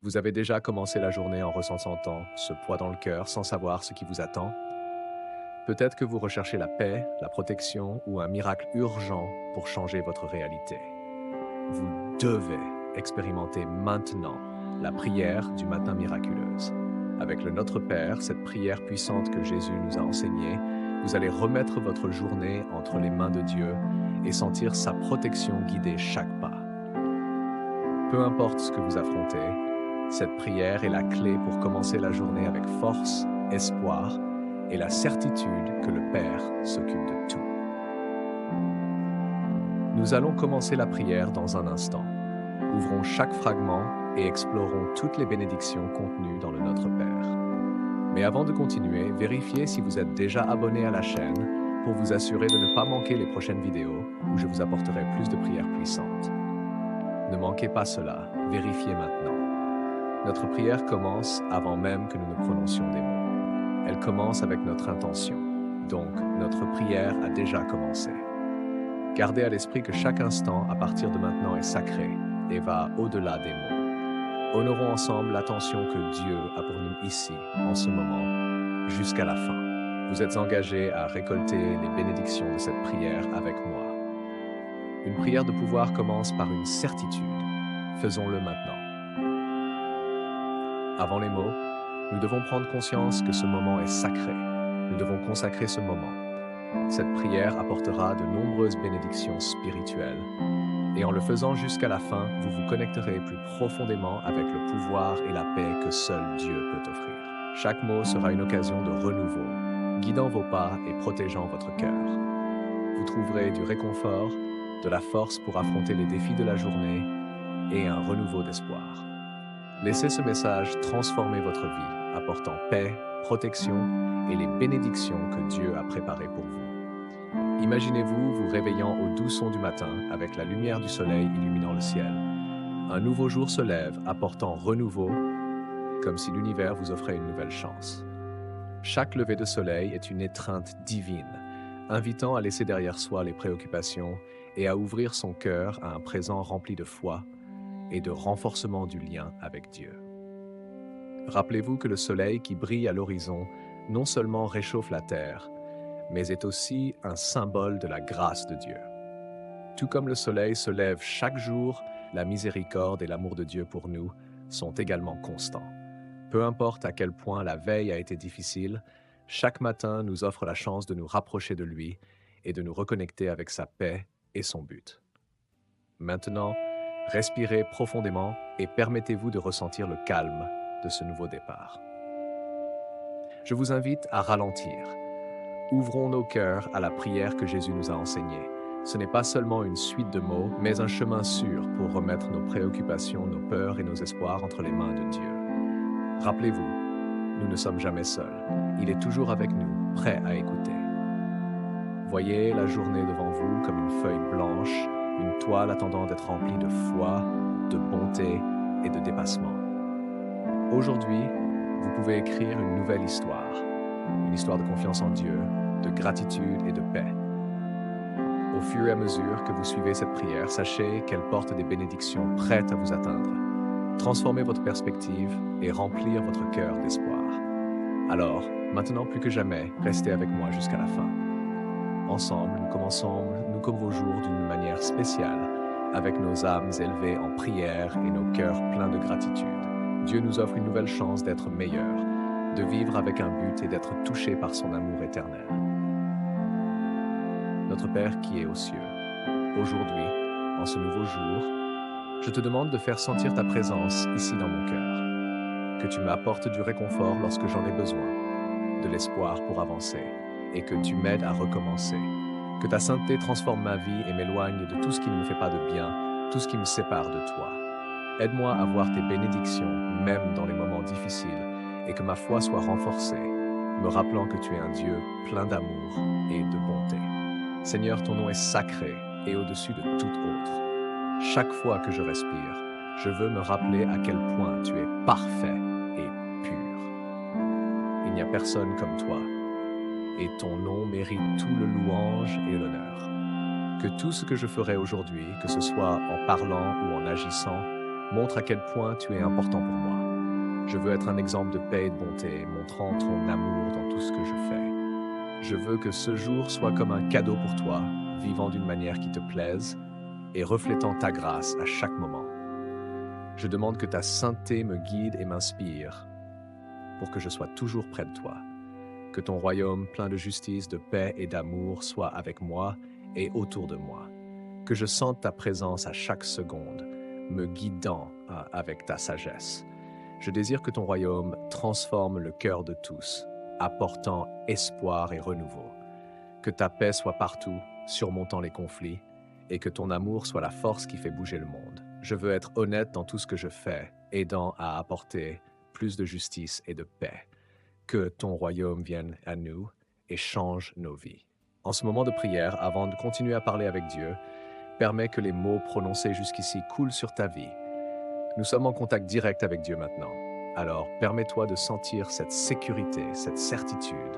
Vous avez déjà commencé la journée en ressentant ce poids dans le cœur sans savoir ce qui vous attend? Peut-être que vous recherchez la paix, la protection ou un miracle urgent pour changer votre réalité. Vous devez expérimenter maintenant la prière du matin miraculeuse. Avec le Notre Père, cette prière puissante que Jésus nous a enseignée, vous allez remettre votre journée entre les mains de Dieu et sentir sa protection guider chaque pas. Peu importe ce que vous affrontez, cette prière est la clé pour commencer la journée avec force, espoir et la certitude que le Père s'occupe de tout. Nous allons commencer la prière dans un instant. Ouvrons chaque fragment et explorons toutes les bénédictions contenues dans le Notre Père. Mais avant de continuer, vérifiez si vous êtes déjà abonné à la chaîne pour vous assurer de ne pas manquer les prochaines vidéos où je vous apporterai plus de prières puissantes. Ne manquez pas cela, vérifiez maintenant. Notre prière commence avant même que nous ne prononcions des mots. Elle commence avec notre intention. Donc, notre prière a déjà commencé. Gardez à l'esprit que chaque instant à partir de maintenant est sacré et va au-delà des mots. Honorons ensemble l'attention que Dieu a pour nous ici, en ce moment, jusqu'à la fin. Vous êtes engagés à récolter les bénédictions de cette prière avec moi. Une prière de pouvoir commence par une certitude. Faisons-le maintenant. Avant les mots, nous devons prendre conscience que ce moment est sacré. Nous devons consacrer ce moment. Cette prière apportera de nombreuses bénédictions spirituelles. Et en le faisant jusqu'à la fin, vous vous connecterez plus profondément avec le pouvoir et la paix que seul Dieu peut offrir. Chaque mot sera une occasion de renouveau, guidant vos pas et protégeant votre cœur. Vous trouverez du réconfort, de la force pour affronter les défis de la journée et un renouveau d'espoir. Laissez ce message transformer votre vie, apportant paix, protection et les bénédictions que Dieu a préparées pour vous. Imaginez-vous vous réveillant au doux son du matin avec la lumière du soleil illuminant le ciel. Un nouveau jour se lève, apportant renouveau, comme si l'univers vous offrait une nouvelle chance. Chaque lever de soleil est une étreinte divine, invitant à laisser derrière soi les préoccupations et à ouvrir son cœur à un présent rempli de foi et de renforcement du lien avec Dieu. Rappelez-vous que le soleil qui brille à l'horizon non seulement réchauffe la terre, mais est aussi un symbole de la grâce de Dieu. Tout comme le soleil se lève chaque jour, la miséricorde et l'amour de Dieu pour nous sont également constants. Peu importe à quel point la veille a été difficile, chaque matin nous offre la chance de nous rapprocher de lui et de nous reconnecter avec sa paix et son but. Maintenant, respirez profondément et permettez-vous de ressentir le calme de ce nouveau départ. Je vous invite à ralentir. Ouvrons nos cœurs à la prière que Jésus nous a enseignée. Ce n'est pas seulement une suite de mots, mais un chemin sûr pour remettre nos préoccupations, nos peurs et nos espoirs entre les mains de Dieu. Rappelez-vous, nous ne sommes jamais seuls. Il est toujours avec nous, prêt à écouter. Voyez la journée devant vous comme une feuille blanche, une toile attendant d'être remplie de foi, de bonté et de dépassement. Aujourd'hui, vous pouvez écrire une nouvelle histoire, une histoire de confiance en Dieu, de gratitude et de paix. Au fur et à mesure que vous suivez cette prière, sachez qu'elle porte des bénédictions prêtes à vous atteindre. Transformer votre perspective et remplir votre cœur d'espoir. Alors, maintenant plus que jamais, restez avec moi jusqu'à la fin. Ensemble, nous commençons vos jours d'une manière spéciale, avec nos âmes élevées en prière et nos cœurs pleins de gratitude. Dieu nous offre une nouvelle chance d'être meilleurs, de vivre avec un but et d'être touchés par son amour éternel. Notre Père qui est aux cieux, aujourd'hui, en ce nouveau jour, je te demande de faire sentir ta présence ici dans mon cœur, que tu m'apportes du réconfort lorsque j'en ai besoin, de l'espoir pour avancer, et que tu m'aides à recommencer. Que ta sainteté transforme ma vie et m'éloigne de tout ce qui ne me fait pas de bien, tout ce qui me sépare de toi. Aide-moi à voir tes bénédictions, même dans les moments difficiles, et que ma foi soit renforcée, me rappelant que tu es un Dieu plein d'amour et de bonté. Seigneur, ton nom est sacré et au-dessus de tout autre. Chaque fois que je respire, je veux me rappeler à quel point tu es parfait et pur. Il n'y a personne comme toi, et ton nom mérite tout le louange et l'honneur. Que tout ce que je ferai aujourd'hui, que ce soit en parlant ou en agissant, Montre à quel point tu es important pour moi. Je veux être un exemple de paix et de bonté, montrant ton amour dans tout ce que je fais. Je veux que ce jour soit comme un cadeau pour toi, vivant d'une manière qui te plaise et reflétant ta grâce à chaque moment. Je demande que ta sainteté me guide et m'inspire pour que je sois toujours près de toi. Que ton royaume plein de justice, de paix et d'amour soit avec moi et autour de moi. Que je sente ta présence à chaque seconde, me guidant avec ta sagesse. Je désire que ton royaume transforme le cœur de tous, apportant espoir et renouveau. Que ta paix soit partout, surmontant les conflits, et que ton amour soit la force qui fait bouger le monde. Je veux être honnête dans tout ce que je fais, aidant à apporter plus de justice et de paix. Que ton royaume vienne à nous et change nos vies. En ce moment de prière, avant de continuer à parler avec Dieu, permets que les mots prononcés jusqu'ici coulent sur ta vie. Nous sommes en contact direct avec Dieu maintenant. Alors, permets-toi de sentir cette sécurité, cette certitude.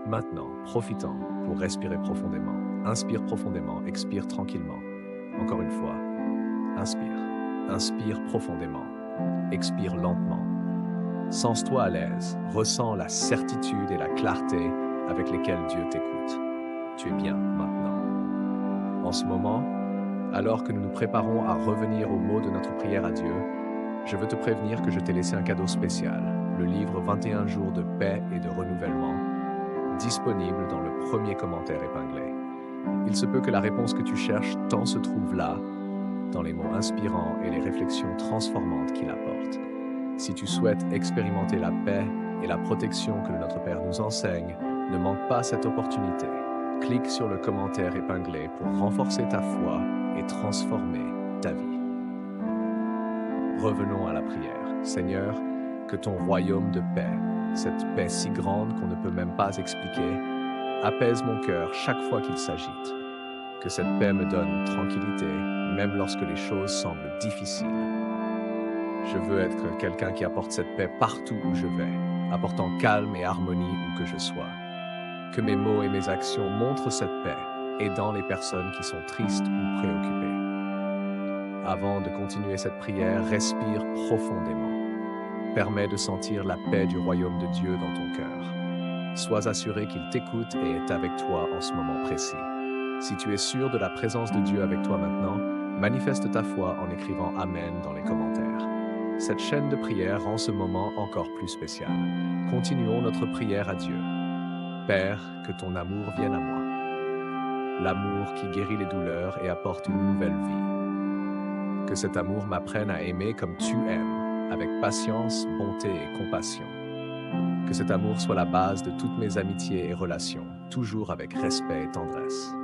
Maintenant, profitant pour respirer profondément. Inspire profondément, expire tranquillement. Encore une fois, inspire. Inspire profondément. Expire lentement. Sens-toi à l'aise. Ressens la certitude et la clarté avec lesquelles Dieu t'écoute. Tu es bien maintenant. En ce moment, alors que nous nous préparons à revenir au mot de notre prière à Dieu, je veux te prévenir que je t'ai laissé un cadeau spécial, le livre 21 jours de paix et de renouvellement, disponible dans le premier commentaire épinglé. Il se peut que la réponse que tu cherches tant se trouve là, dans les mots inspirants et les réflexions transformantes qu'il apporte. Si tu souhaites expérimenter la paix et la protection que notre Père nous enseigne, ne manque pas cette opportunité. Clique sur le commentaire épinglé pour renforcer ta foi et transformer ta vie. Revenons à la prière. Seigneur, que ton royaume de paix, cette paix si grande qu'on ne peut même pas expliquer, apaise mon cœur chaque fois qu'il s'agite. Que cette paix me donne tranquillité, même lorsque les choses semblent difficiles. Je veux être quelqu'un qui apporte cette paix partout où je vais, apportant calme et harmonie où que je sois. Que mes mots et mes actions montrent cette paix, aidant les personnes qui sont tristes ou préoccupées. Avant de continuer cette prière, respire profondément. Permets de sentir la paix du royaume de Dieu dans ton cœur. Sois assuré qu'il t'écoute et est avec toi en ce moment précis. Si tu es sûr de la présence de Dieu avec toi maintenant, manifeste ta foi en écrivant Amen dans les commentaires. Cette chaîne de prière rend ce moment encore plus spécial. Continuons notre prière à Dieu. Père, que ton amour vienne à moi. L'amour qui guérit les douleurs et apporte une nouvelle vie. Que cet amour m'apprenne à aimer comme tu aimes, avec patience, bonté et compassion. Que cet amour soit la base de toutes mes amitiés et relations, toujours avec respect et tendresse.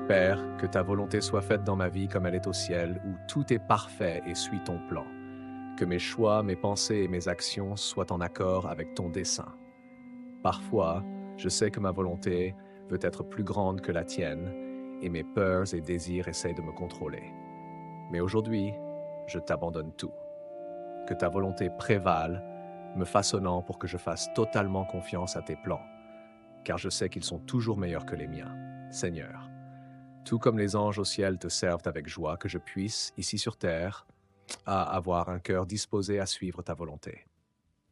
Père, que ta volonté soit faite dans ma vie comme elle est au ciel, où tout est parfait et suit ton plan. Que mes choix, mes pensées et mes actions soient en accord avec ton dessein. Parfois, je sais que ma volonté veut être plus grande que la tienne, et mes peurs et désirs essayent de me contrôler. Mais aujourd'hui, je t'abandonne tout. Que ta volonté prévale, me façonnant pour que je fasse totalement confiance à tes plans, car je sais qu'ils sont toujours meilleurs que les miens. Seigneur, tout comme les anges au ciel te servent avec joie, que je puisse, ici sur terre, avoir un cœur disposé à suivre ta volonté.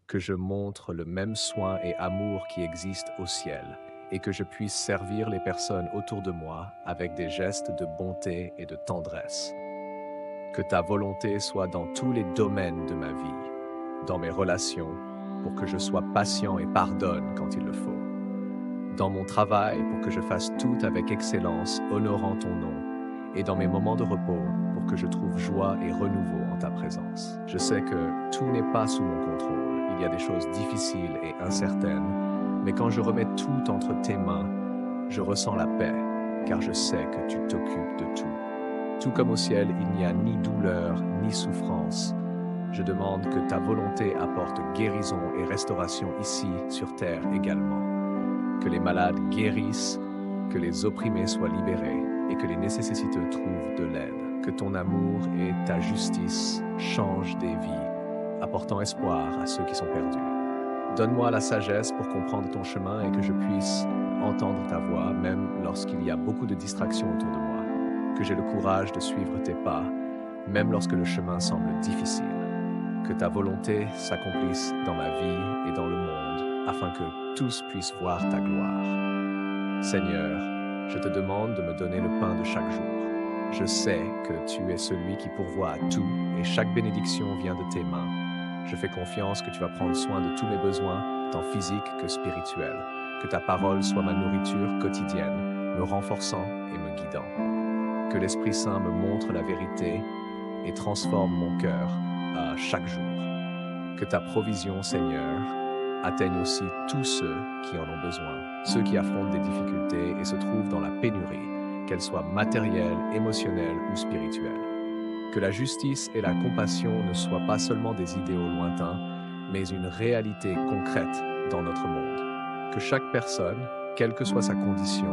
Que je montre le même soin et amour qui existe au ciel, et que je puisse servir les personnes autour de moi avec des gestes de bonté et de tendresse. Que ta volonté soit dans tous les domaines de ma vie, dans mes relations, pour que je sois patient et pardonne quand il le faut. Dans mon travail, pour que je fasse tout avec excellence, honorant ton nom, et dans mes moments de repos, pour que je trouve joie et renouveau en ta présence. Je sais que tout n'est pas sous mon contrôle, il y a des choses difficiles et incertaines, mais quand je remets tout entre tes mains, je ressens la paix, car je sais que tu t'occupes de tout. Tout comme au ciel, il n'y a ni douleur, ni souffrance. Je demande que ta volonté apporte guérison et restauration ici, sur terre également. Que les malades guérissent, que les opprimés soient libérés et que les nécessiteux trouvent de l'aide. Que ton amour et ta justice changent des vies, apportant espoir à ceux qui sont perdus. Donne-moi la sagesse pour comprendre ton chemin et que je puisse entendre ta voix, même lorsqu'il y a beaucoup de distractions autour de moi. Que j'ai le courage de suivre tes pas, même lorsque le chemin semble difficile. Que ta volonté s'accomplisse dans ma vie et dans le monde, afin que tous puissent voir ta gloire. Seigneur, je te demande de me donner le pain de chaque jour. Je sais que tu es celui qui pourvoit à tout et chaque bénédiction vient de tes mains. Je fais confiance que tu vas prendre soin de tous mes besoins, tant physiques que spirituels. Que ta parole soit ma nourriture quotidienne, me renforçant et me guidant. Que l'Esprit Saint me montre la vérité et transforme mon cœur à chaque jour. Que ta provision, Seigneur, atteigne aussi tous ceux qui en ont besoin, ceux qui affrontent des difficultés et se trouvent dans la pénurie, qu'elle soit matérielle, émotionnelle ou spirituelle. Que la justice et la compassion ne soient pas seulement des idéaux lointains, mais une réalité concrète dans notre monde. Que chaque personne, quelle que soit sa condition,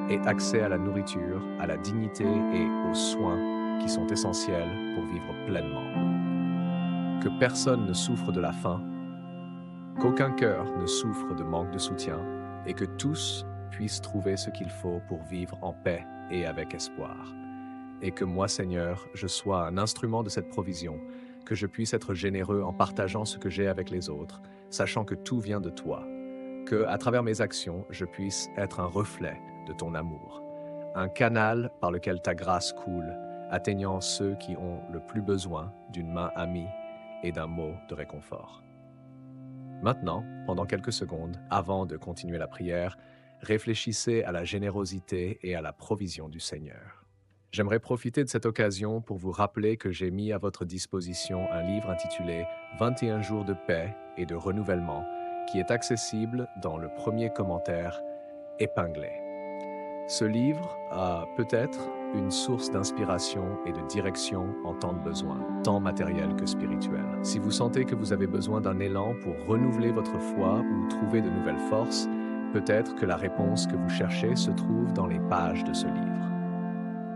ait accès à la nourriture, à la dignité et aux soins qui sont essentiels pour vivre pleinement. Que personne ne souffre de la faim, qu'aucun cœur ne souffre de manque de soutien et que tous puissent trouver ce qu'il faut pour vivre en paix et avec espoir. Et que moi, Seigneur, je sois un instrument de cette provision, que je puisse être généreux en partageant ce que j'ai avec les autres, sachant que tout vient de toi. Que, à travers mes actions, je puisse être un reflet de ton amour, un canal par lequel ta grâce coule, atteignant ceux qui ont le plus besoin d'une main amie et d'un mot de réconfort. Maintenant, pendant quelques secondes, avant de continuer la prière, réfléchissez à la générosité et à la provision du Seigneur. J'aimerais profiter de cette occasion pour vous rappeler que j'ai mis à votre disposition un livre intitulé « 21 jours de paix et de renouvellement » qui est accessible dans le premier commentaire épinglé. Ce livre a peut-être une source d'inspiration et de direction en temps de besoin, tant matériel que spirituel. Si vous sentez que vous avez besoin d'un élan pour renouveler votre foi ou trouver de nouvelles forces, peut-être que la réponse que vous cherchez se trouve dans les pages de ce livre.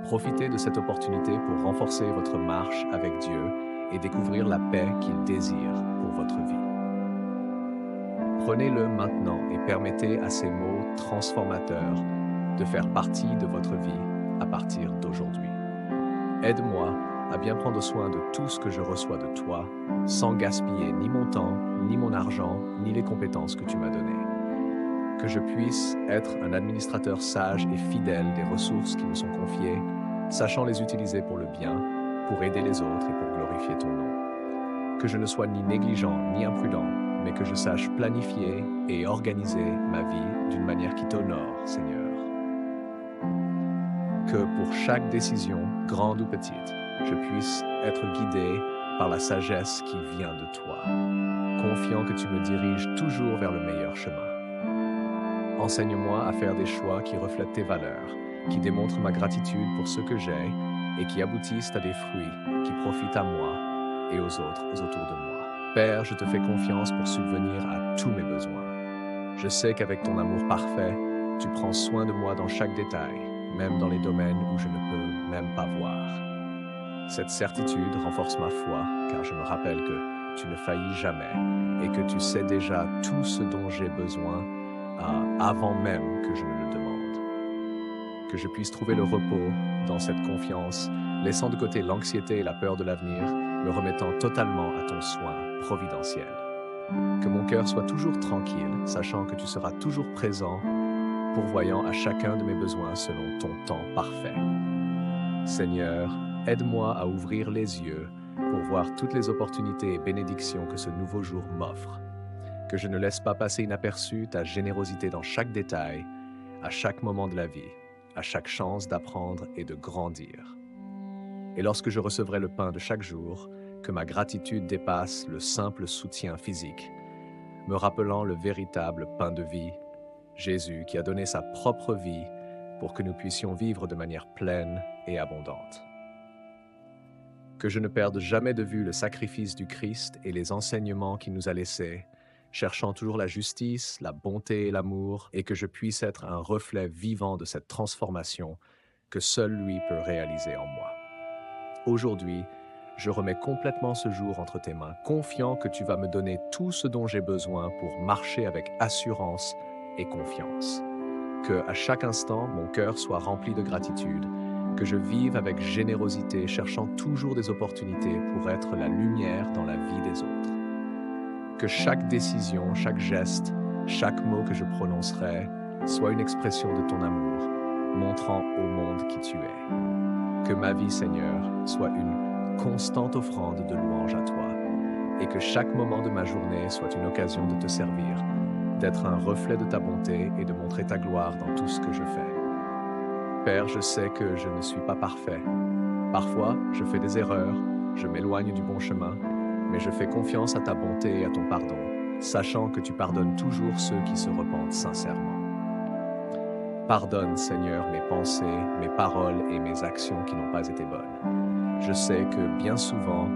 Profitez de cette opportunité pour renforcer votre marche avec Dieu et découvrir la paix qu'il désire pour votre vie. Prenez-le maintenant et permettez à ces mots transformateurs de faire partie de votre vie à partir d'aujourd'hui. Aide-moi à bien prendre soin de tout ce que je reçois de toi, sans gaspiller ni mon temps, ni mon argent, ni les compétences que tu m'as données. Que je puisse être un administrateur sage et fidèle des ressources qui me sont confiées, sachant les utiliser pour le bien, pour aider les autres et pour glorifier ton nom. Que je ne sois ni négligent ni imprudent, mais que je sache planifier et organiser ma vie d'une manière qui t'honore, Seigneur. Que pour chaque décision, grande ou petite, je puisse être guidé par la sagesse qui vient de toi, confiant que tu me diriges toujours vers le meilleur chemin. Enseigne-moi à faire des choix qui reflètent tes valeurs, qui démontrent ma gratitude pour ce que j'ai et qui aboutissent à des fruits qui profitent à moi et aux autres autour de moi. Père, je te fais confiance pour subvenir à tous mes besoins. Je sais qu'avec ton amour parfait, tu prends soin de moi dans chaque détail, même dans les domaines où je ne peux même pas voir. Cette certitude renforce ma foi, car je me rappelle que tu ne faillis jamais et que tu sais déjà tout ce dont j'ai besoin avant même que je ne le demande. Que je puisse trouver le repos dans cette confiance, laissant de côté l'anxiété et la peur de l'avenir, me remettant totalement à ton soin providentiel. Que mon cœur soit toujours tranquille, sachant que tu seras toujours présent, pourvoyant à chacun de mes besoins selon ton temps parfait. Seigneur, aide-moi à ouvrir les yeux pour voir toutes les opportunités et bénédictions que ce nouveau jour m'offre. Que je ne laisse pas passer inaperçue ta générosité dans chaque détail, à chaque moment de la vie, à chaque chance d'apprendre et de grandir. Et lorsque je recevrai le pain de chaque jour, que ma gratitude dépasse le simple soutien physique, me rappelant le véritable pain de vie, Jésus qui a donné sa propre vie pour que nous puissions vivre de manière pleine et abondante. Que je ne perde jamais de vue le sacrifice du Christ et les enseignements qu'il nous a laissés, cherchant toujours la justice, la bonté et l'amour, et que je puisse être un reflet vivant de cette transformation que seul lui peut réaliser en moi. Aujourd'hui, je remets complètement ce jour entre tes mains, confiant que tu vas me donner tout ce dont j'ai besoin pour marcher avec assurance et confiance. Que à chaque instant, mon cœur soit rempli de gratitude, Que je vive avec générosité, cherchant toujours des opportunités pour être la lumière dans la vie des autres. Que chaque décision, chaque geste, chaque mot que je prononcerai soit une expression de ton amour, montrant au monde qui tu es. Que ma vie, Seigneur, soit une constante offrande de louange à toi, et que chaque moment de ma journée soit une occasion de te servir, d'être un reflet de ta bonté et de montrer ta gloire dans tout ce que je fais. Père, je sais que je ne suis pas parfait. Parfois, je fais des erreurs, je m'éloigne du bon chemin, mais je fais confiance à ta bonté et à ton pardon, sachant que tu pardonnes toujours ceux qui se repentent sincèrement. Pardonne, Seigneur, mes pensées, mes paroles et mes actions qui n'ont pas été bonnes. Je sais que bien souvent,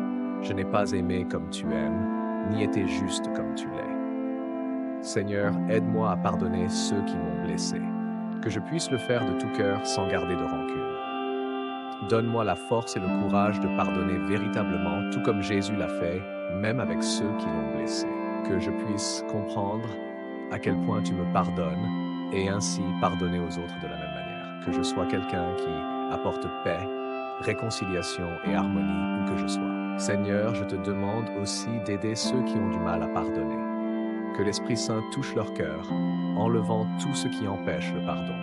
je n'ai pas aimé comme tu aimes, ni été juste comme tu l'es. Seigneur, aide-moi à pardonner ceux qui m'ont blessé, que je puisse le faire de tout cœur sans garder de rancune. Donne-moi la force et le courage de pardonner véritablement, tout comme Jésus l'a fait, même avec ceux qui l'ont blessé. Que je puisse comprendre à quel point tu me pardonnes et ainsi pardonner aux autres de la même manière. Que je sois quelqu'un qui apporte paix, réconciliation et harmonie où que je sois. Seigneur, je te demande aussi d'aider ceux qui ont du mal à pardonner. Que l'Esprit Saint touche leur cœur, enlevant tout ce qui empêche le pardon.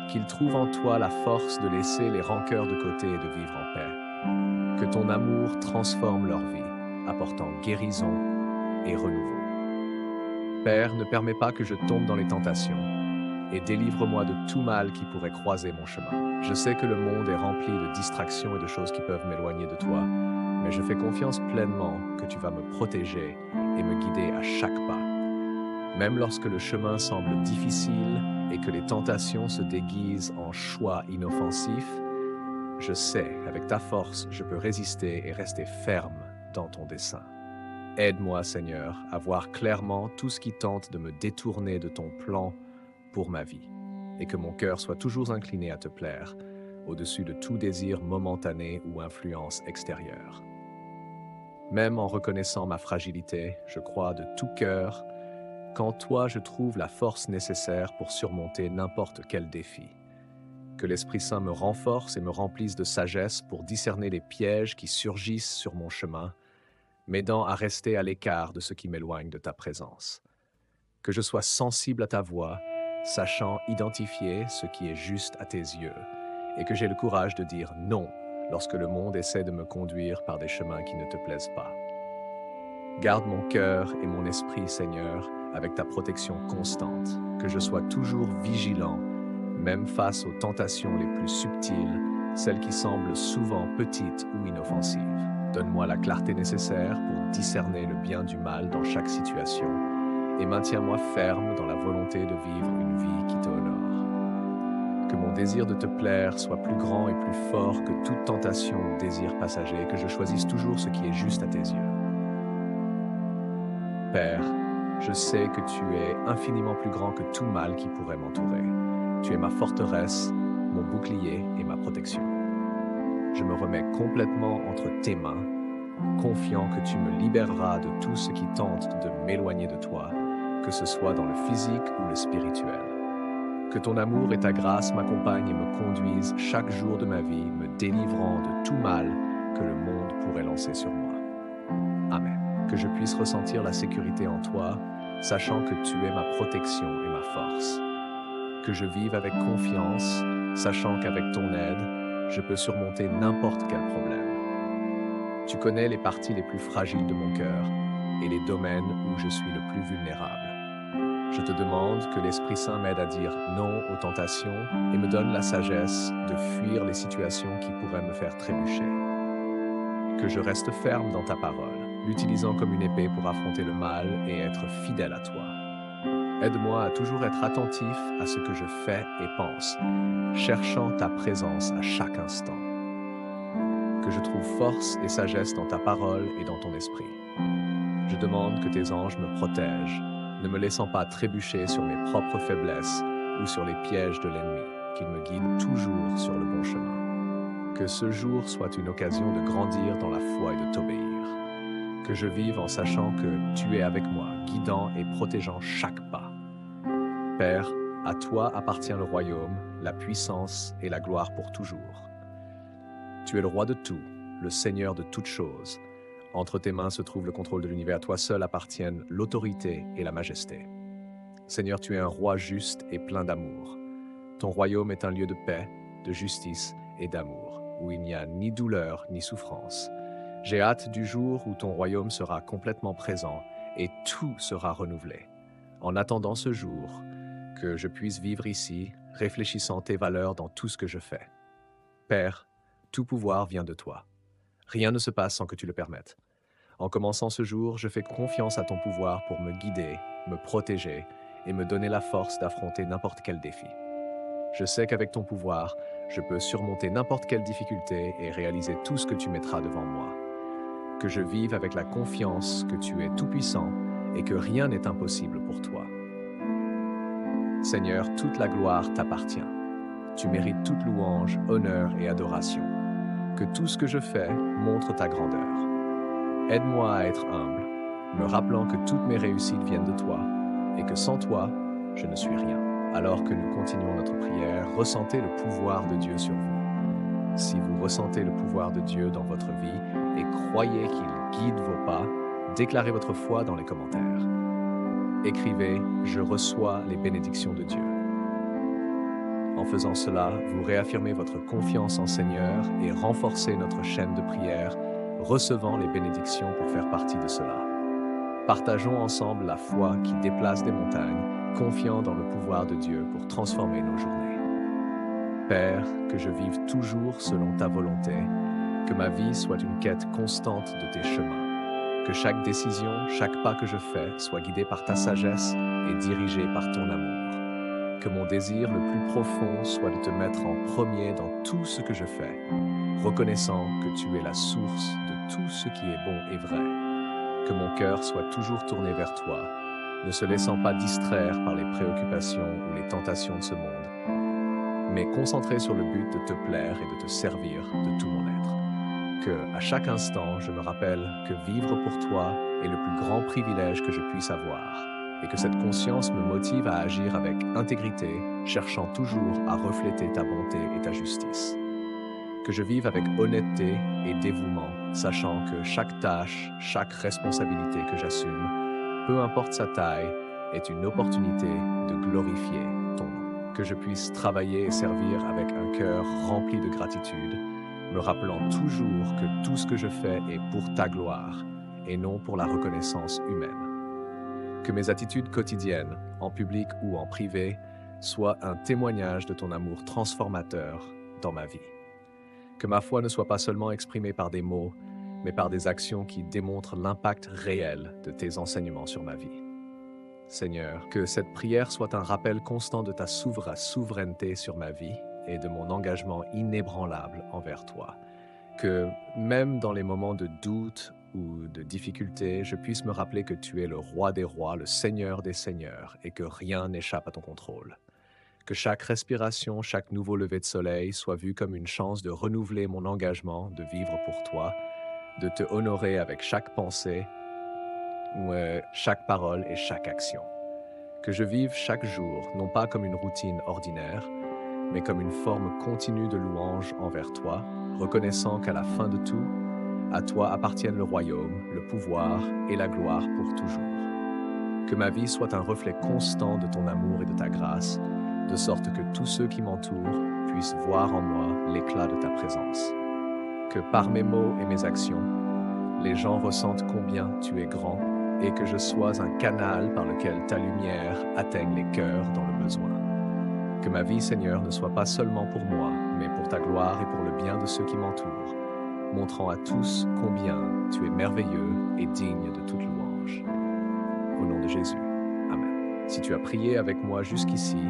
Qu'ils trouvent en toi la force de laisser les rancœurs de côté et de vivre en paix. Que ton amour transforme leur vie, apportant guérison et renouveau. Père, ne permets pas que je tombe dans les tentations et délivre-moi de tout mal qui pourrait croiser mon chemin. Je sais que le monde est rempli de distractions et de choses qui peuvent m'éloigner de toi, mais je fais confiance pleinement que tu vas me protéger et me guider à chaque pas. Même lorsque le chemin semble difficile et que les tentations se déguisent en choix inoffensifs, je sais, avec ta force, je peux résister et rester ferme dans ton dessein. Aide-moi, Seigneur, à voir clairement tout ce qui tente de me détourner de ton plan pour ma vie, et que mon cœur soit toujours incliné à te plaire, au-dessus de tout désir momentané ou influence extérieure. Même en reconnaissant ma fragilité, je crois de tout cœur qu'en toi je trouve la force nécessaire pour surmonter n'importe quel défi. Que l'Esprit Saint me renforce et me remplisse de sagesse pour discerner les pièges qui surgissent sur mon chemin, m'aidant à rester à l'écart de ce qui m'éloigne de ta présence. Que je sois sensible à ta voix, sachant identifier ce qui est juste à tes yeux, et que j'ai le courage de dire non lorsque le monde essaie de me conduire par des chemins qui ne te plaisent pas. Garde mon cœur et mon esprit, Seigneur, avec ta protection constante, que je sois toujours vigilant, même face aux tentations les plus subtiles, celles qui semblent souvent petites ou inoffensives. Donne-moi la clarté nécessaire pour discerner le bien du mal dans chaque situation et maintiens-moi ferme dans la volonté de vivre une vie qui t'honore. Que mon désir de te plaire soit plus grand et plus fort que toute tentation ou désir passager, et que je choisisse toujours ce qui est juste à tes yeux. Père, je sais que tu es infiniment plus grand que tout mal qui pourrait m'entourer. Tu es ma forteresse, mon bouclier et ma protection. Je me remets complètement entre tes mains, confiant que tu me libéreras de tout ce qui tente de m'éloigner de toi, que ce soit dans le physique ou le spirituel. Que ton amour et ta grâce m'accompagnent et me conduisent chaque jour de ma vie, me délivrant de tout mal que le monde pourrait lancer sur moi. Amen. Que je puisse ressentir la sécurité en toi, sachant que tu es ma protection et ma force. Que je vive avec confiance, sachant qu'avec ton aide, je peux surmonter n'importe quel problème. Tu connais les parties les plus fragiles de mon cœur et les domaines où je suis le plus vulnérable. Je te demande que l'Esprit Saint m'aide à dire non aux tentations et me donne la sagesse de fuir les situations qui pourraient me faire trébucher. Que je reste ferme dans ta parole, l'utilisant comme une épée pour affronter le mal et être fidèle à toi. Aide-moi à toujours être attentif à ce que je fais et pense, cherchant ta présence à chaque instant. Que je trouve force et sagesse dans ta parole et dans ton esprit. Je demande que tes anges me protègent, ne me laissant pas trébucher sur mes propres faiblesses ou sur les pièges de l'ennemi, qu'ils me guident toujours sur le bon chemin. Que ce jour soit une occasion de grandir dans la foi et de t'obéir. Que je vive en sachant que tu es avec moi, guidant et protégeant chaque pas. Père, À toi appartient le royaume, la puissance et la gloire pour toujours. Tu es le roi de tout, le Seigneur de toutes choses. Entre tes mains se trouve le contrôle de l'univers. À toi seul appartiennent l'autorité et la majesté. Seigneur, tu es un roi juste et plein d'amour. Ton royaume est un lieu de paix, de justice et d'amour, où il n'y a ni douleur ni souffrance. J'ai hâte du jour où ton royaume sera complètement présent et tout sera renouvelé. En attendant ce jour, que je puisse vivre ici, réfléchissant tes valeurs dans tout ce que je fais. Père, tout pouvoir vient de toi. Rien ne se passe sans que tu le permettes. En commençant ce jour, je fais confiance à ton pouvoir pour me guider, me protéger et me donner la force d'affronter n'importe quel défi. Je sais qu'avec ton pouvoir, je peux surmonter n'importe quelle difficulté et réaliser tout ce que tu mettras devant moi. Que je vive avec la confiance que tu es tout-puissant et que rien n'est impossible pour toi. Seigneur, toute la gloire t'appartient. Tu mérites toute louange, honneur et adoration. Que tout ce que je fais montre ta grandeur. Aide-moi à être humble, me rappelant que toutes mes réussites viennent de toi et que sans toi, je ne suis rien. Alors que nous continuons notre prière, ressentez le pouvoir de Dieu sur vous. Si vous ressentez le pouvoir de Dieu dans votre vie et croyez qu'il guide vos pas, déclarez votre foi dans les commentaires. Écrivez « Je reçois les bénédictions de Dieu ». En faisant cela, vous réaffirmez votre confiance en Seigneur et renforcez notre chaîne de prière, recevant les bénédictions pour faire partie de cela. Partageons ensemble la foi qui déplace des montagnes, confiant dans le pouvoir de Dieu pour transformer nos journées. Père, que je vive toujours selon ta volonté, que ma vie soit une quête constante de tes chemins. Que chaque décision, chaque pas que je fais soit guidé par ta sagesse et dirigé par ton amour. Que mon désir le plus profond soit de te mettre en premier dans tout ce que je fais, reconnaissant que tu es la source de tout ce qui est bon et vrai. Que mon cœur soit toujours tourné vers toi, ne se laissant pas distraire par les préoccupations ou les tentations de ce monde, mais concentré sur le but de te plaire et de te servir de tout mon être. Que, à chaque instant, je me rappelle que vivre pour toi est le plus grand privilège que je puisse avoir, et que cette conscience me motive à agir avec intégrité, cherchant toujours à refléter ta bonté et ta justice. Que je vive avec honnêteté et dévouement, sachant que chaque tâche, chaque responsabilité que j'assume, peu importe sa taille, est une opportunité de glorifier ton nom. Que je puisse travailler et servir avec un cœur rempli de gratitude, me rappelant toujours que tout ce que je fais est pour ta gloire et non pour la reconnaissance humaine. Que mes attitudes quotidiennes, en public ou en privé, soient un témoignage de ton amour transformateur dans ma vie. Que ma foi ne soit pas seulement exprimée par des mots, mais par des actions qui démontrent l'impact réel de tes enseignements sur ma vie. Seigneur, que cette prière soit un rappel constant de ta souveraineté sur ma vie et de mon engagement inébranlable envers toi. Que même dans les moments de doute ou de difficulté, je puisse me rappeler que tu es le roi des rois, le Seigneur des seigneurs, et que rien n'échappe à ton contrôle. Que chaque respiration, chaque nouveau lever de soleil soit vu comme une chance de renouveler mon engagement, de vivre pour toi, de te honorer avec chaque pensée, chaque parole et chaque action. Que je vive chaque jour, non pas comme une routine ordinaire, mais comme une forme continue de louange envers toi, reconnaissant qu'à la fin de tout, à toi appartiennent le royaume, le pouvoir et la gloire pour toujours. Que ma vie soit un reflet constant de ton amour et de ta grâce, de sorte que tous ceux qui m'entourent puissent voir en moi l'éclat de ta présence. Que par mes mots et mes actions, les gens ressentent combien tu es grand et que je sois un canal par lequel ta lumière atteigne les cœurs dans le besoin. Que ma vie, Seigneur, ne soit pas seulement pour moi, mais pour ta gloire et pour le bien de ceux qui m'entourent, montrant à tous combien tu es merveilleux et digne de toute louange. Au nom de Jésus. Amen. Si tu as prié avec moi jusqu'ici,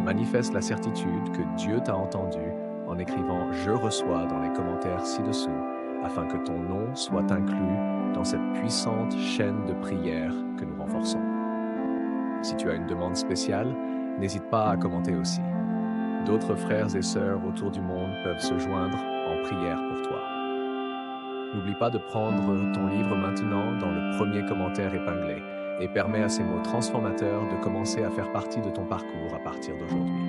manifeste la certitude que Dieu t'a entendu en écrivant « Je reçois » dans les commentaires ci-dessous, afin que ton nom soit inclus dans cette puissante chaîne de prière que nous renforçons. Si tu as une demande spéciale, n'hésite pas à commenter aussi. D'autres frères et sœurs autour du monde peuvent se joindre en prière pour toi. N'oublie pas de prendre ton livre maintenant dans le premier commentaire épinglé. et permets à ces mots transformateurs de commencer à faire partie de ton parcours à partir d'aujourd'hui.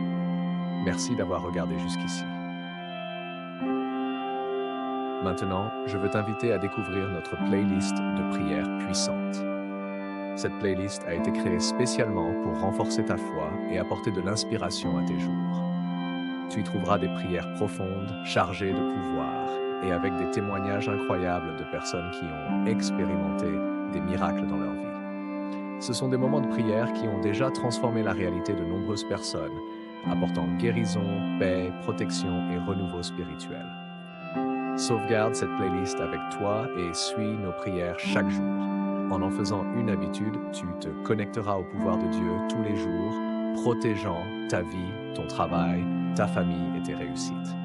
Merci d'avoir regardé jusqu'ici. Maintenant, je veux t'inviter à découvrir notre playlist de prières puissantes. Cette playlist a été créée spécialement pour renforcer ta foi et apporter de l'inspiration à tes jours. Tu y trouveras des prières profondes, chargées de pouvoir, et avec des témoignages incroyables de personnes qui ont expérimenté des miracles dans leur vie. Ce sont des moments de prière qui ont déjà transformé la réalité de nombreuses personnes, apportant guérison, paix, protection et renouveau spirituel. Sauvegarde cette playlist avec toi et suis nos prières chaque jour. En faisant une habitude, tu te connecteras au pouvoir de Dieu tous les jours, protégeant ta vie, ton travail, ta famille et tes réussites.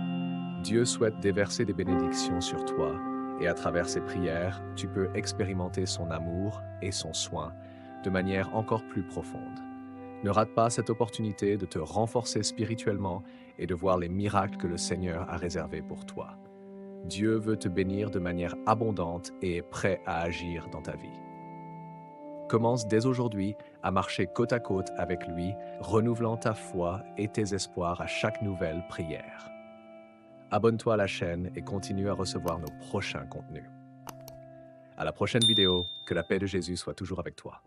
Dieu souhaite déverser des bénédictions sur toi et à travers ces prières, tu peux expérimenter son amour et son soin de manière encore plus profonde. Ne rate pas cette opportunité de te renforcer spirituellement et de voir les miracles que le Seigneur a réservés pour toi. Dieu veut te bénir de manière abondante et est prêt à agir dans ta vie. Commence dès aujourd'hui à marcher côte à côte avec lui, renouvelant ta foi et tes espoirs à chaque nouvelle prière. Abonne-toi à la chaîne et continue à recevoir nos prochains contenus. À la prochaine vidéo, que la paix de Jésus soit toujours avec toi.